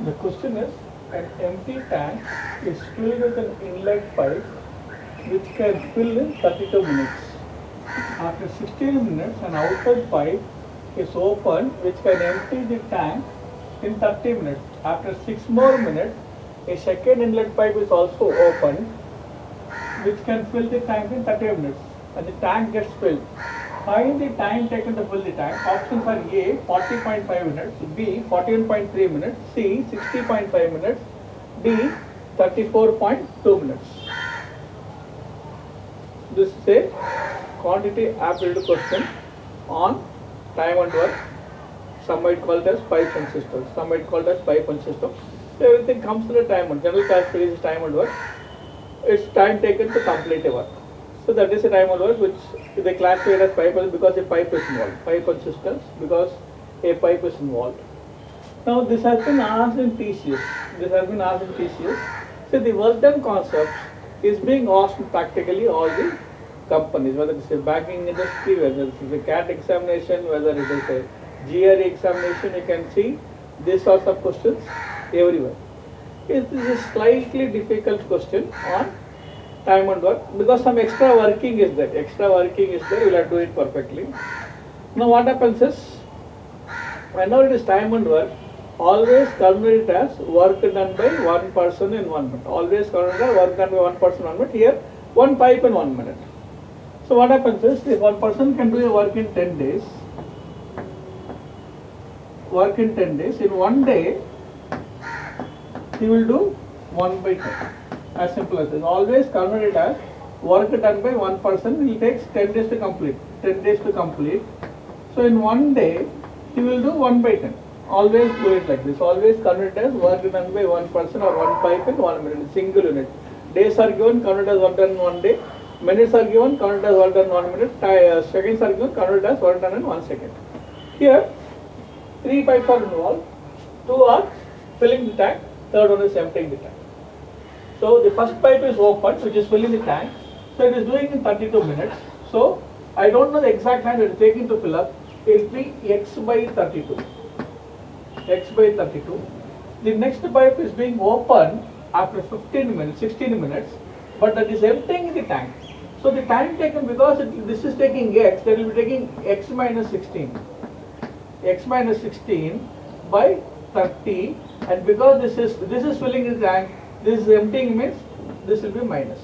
The question is, an empty tank is filled with an inlet pipe which can fill in 32 minutes. After 16 minutes, an outside pipe is opened which can empty the tank in 30 minutes. After 6 more minutes, a second inlet pipe is also opened which can fill the tank in 30 minutes, and the tank gets filled. Find the time taken to fill the tank. Options are A 40.5 minutes, B 41.3 minutes, C 60.5 minutes, D 34.2 minutes. This is a quantitative aptitude question on time and work. Some might call it as pipes and systems. Some might call it as pipe and systems. So everything comes to the time and general classification is time and work. It's time taken to complete a work. So that is a time and work which they classify as pipe because a pipe is involved. Pipe and systems because a pipe is involved. Now this has been asked in TCS. So the work done concept is being asked in practically all the companies, whether it's a banking industry, whether it is a CAT examination, whether it is a GRE examination. You can see these sorts of questions everywhere. It is a slightly difficult question on time and work because some extra working is there. You will have to do it perfectly. Now what happens is, whenever it is time and work, always consider it as work done by one person in 1 minute. Always consider work done by one person in 1 minute. Here, one pipe in 1 minute. So what happens is, if one person can do a work in 10 days, in 1 day, he will do 1 by 10. As simple as this. Always consider it as work done by one person. It takes 10 days to complete. So in 1 day, he will do 1 by 10. Always do it like this. Always consider it as work done by one person or one pipe in 1 minute. Single unit. Days are given, consider as work done in 1 day. Minutes are given, consider as work done in 1 minute. Seconds are given, consider as work done in 1 second. Here, 3 pipes are involved. 2 are filling the tank. Third one is emptying the tank. So the first pipe is open, which is filling the tank. So it is doing in 32 minutes. So I don't know the exact time it is taking to fill up. It will be x by 32. The next pipe is being opened after 16 minutes, but that is emptying the tank. So the time taken, because this is taking x, that will be taking x minus 16 by 30, and because this is filling the tank, this is emptying means this will be minus.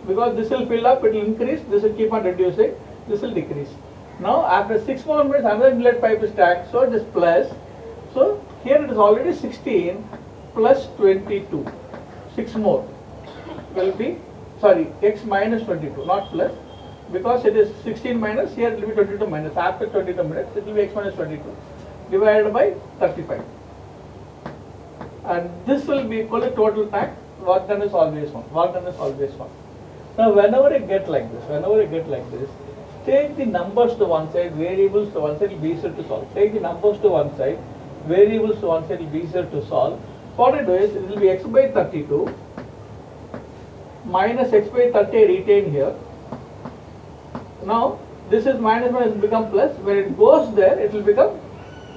Because this will fill up, it will increase, this will keep on reducing, this will decrease. Now after 6 more minutes, another inlet pipe is tagged, so it is plus. So here it is already 16 plus 22. 6 more will be, x minus 22, not plus. Because it is 16 minus, here it will be 22 minus. After 22 minutes, it will be x minus 22 divided by 35. And this will be equal to total time. Work done is always 1. Now whenever you get like this, take the numbers to one side, variables to one side, it will be easier to solve. Take the numbers to one side, variables to one side, it will be easier to solve. What I do is, it will be x by 32 minus x by 30 I retain here. Now this is minus become plus. When it goes there, it will become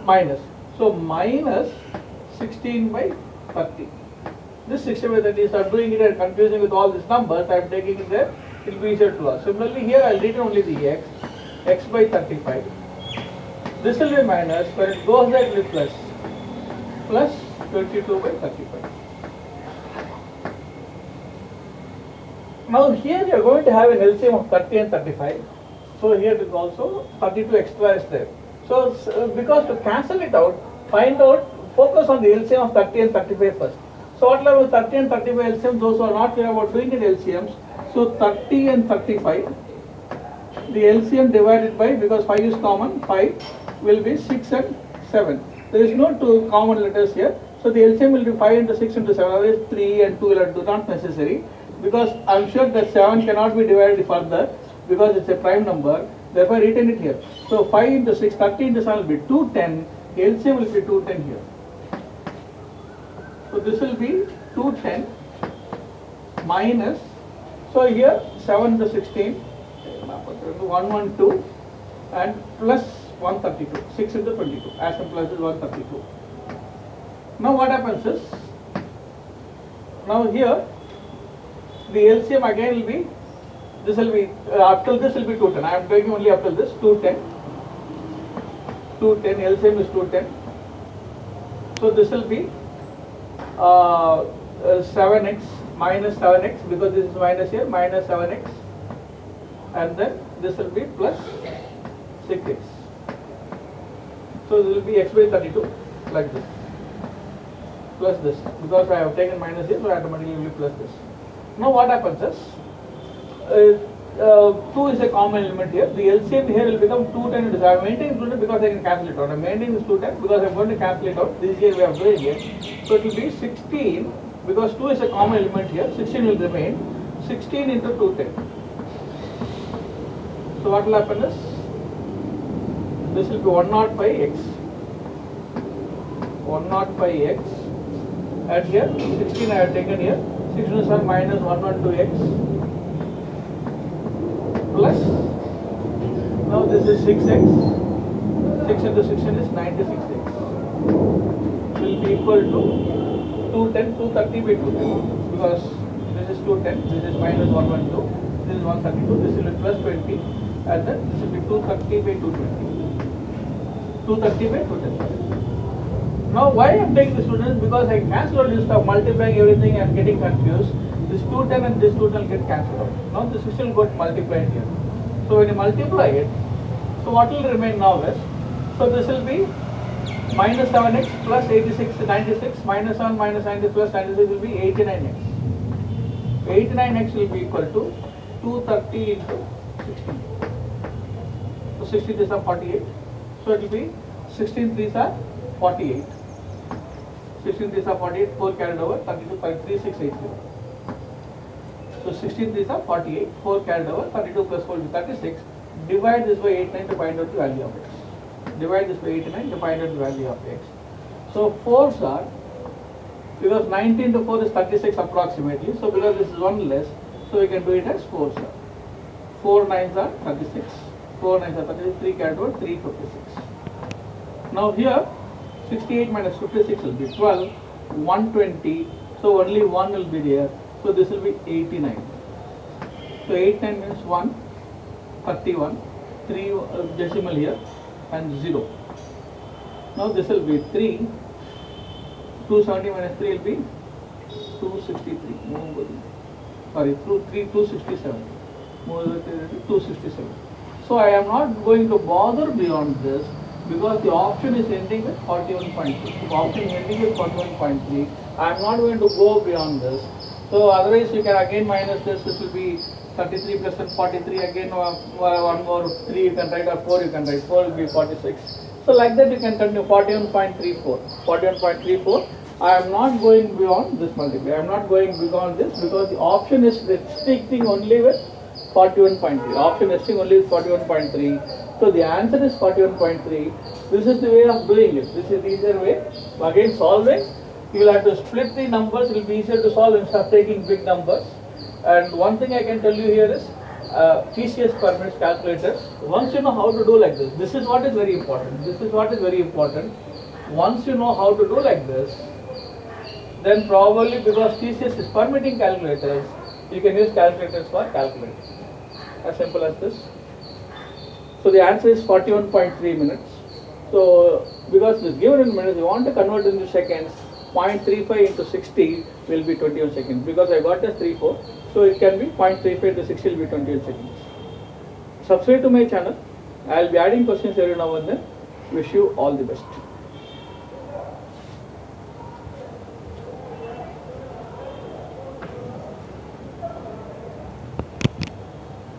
minus. So minus 16 by 30. This 16 by 30, so I am doing it and confusing with all these numbers. I am taking it there. It will be easier to solve. Similarly, here I will retain only the x by 35. This will be minus. When it goes there, it will be plus 22 by 35. Now here you are going to have an LCM of 30 and 35. So here it is also 32 extra is there. So because to cancel it out, focus on the LCM of 30 and 35 first. So what level 30 and 35 LCM, those who are not clear about doing it LCMs, so 30 and 35, the LCM divided by, because 5 is common, 5 will be 6 and 7. There is no 2 common letters here. So the LCM will be 5 into 6 into 7, otherwise 3 and 2 will do not necessary. Because I am sure that 7 cannot be divided further because it is a prime number. Therefore retain it here. So 5 into 6, 30 into 7 will be 210. LCM will be 210 here. So this will be 210 minus, so here 7 into 16, 112 and plus 132, 6 into 22, as simple as 132. Now what happens is, now here the LCM again will be, this will be, up till this will be 210. I am taking only up till this, 210. 210, LCM is 210. So this will be 7x minus 7x, because this is minus here, minus 7x, and then this will be plus 6x. So this will be x by 32, like this, plus this, because I have taken minus here, so automatically will be plus this. Now what happens is, 2 is a common element here. The LCM here will become 210. I am maintaining 210 because I can cancel it out. I am maintaining this 210 because I am going to cancel it out. This is here we are doing it. So it will be 16, because 2 is a common element here. 16 will remain. 16 into 210. So what will happen is, this will be 105x. 105x. And here 16 I have taken here. 16 is minus 112x. Plus, now this is 6x, 6 into 16 is 96x, will be equal to 210, 230 by 210, because this is 210, this is minus 112, this is 132, this will be plus 20, and then this will be 230 by 220, 230 by 210. Now why I am taking this 210 is because I cancel out this stuff, multiplying everything and getting confused. This 210 and this 210 get cancelled out. Now this is still got multiplied here. So when you multiply it, so what will remain now is, so this will be minus 7x plus 86, 96, minus 7 minus 90 plus 96 will be 89x. 89x will be equal to 230 into 16. So 16 3s are 48. So it will be 16 3s are 48. 16 3s are 48, 4 carried over, 32 5 3 6 8 0. So 16 3s are 48, 4 carried over, 32 plus 4 will be 36. Divide this by 89 to find out the value of x. Divide this by 89 to find out the value of x. So 4s are, because 19 to 4 is 36 approximately, so because this is 1 less, so we can do it as 4s are. 4 9s are 36. 4 9s are 36, 3 carried over, 356. Now here, 68 minus 56 will be 12, 120, so only 1 will be there. So this will be 89. So 89 means 1, 31, 3 decimal here and 0. Now this will be 3, 270 minus 3 will be 263. Sorry, 267. 267. So I am not going to bother beyond this, because the option is ending with 41.3. If option is ending with 41.3, I am not going to go beyond this. So otherwise you can again minus this, this will be 33 plus 43, again one more 3 you can write, or 4 you can write, 4 will be 46. So like that you can continue 41.34. 41.34. I am not going beyond this multiply. I am not going beyond this because the option is restricting only with 41.3. Option restricting only with 41.3. So the answer is 41.3. This is the way of doing it. This is the easier way. Again solving, you will have to split the numbers. It will be easier to solve instead of taking big numbers. And one thing I can tell you here is TCS permits calculators. Once you know how to do like this is what is very important. This is what is very important. Once you know how to do like this, then probably because TCS is permitting calculators, you can use calculators for calculating. As simple as this. So the answer is 41.3 minutes. So because it is given in minutes, you want to convert into seconds. 0.35 into 60 will be 21 seconds. Because I got as 34, so it can be 0.35 into 60 will be 21 seconds. Subscribe to my channel. I will be adding questions every now and then. Wish you all the best.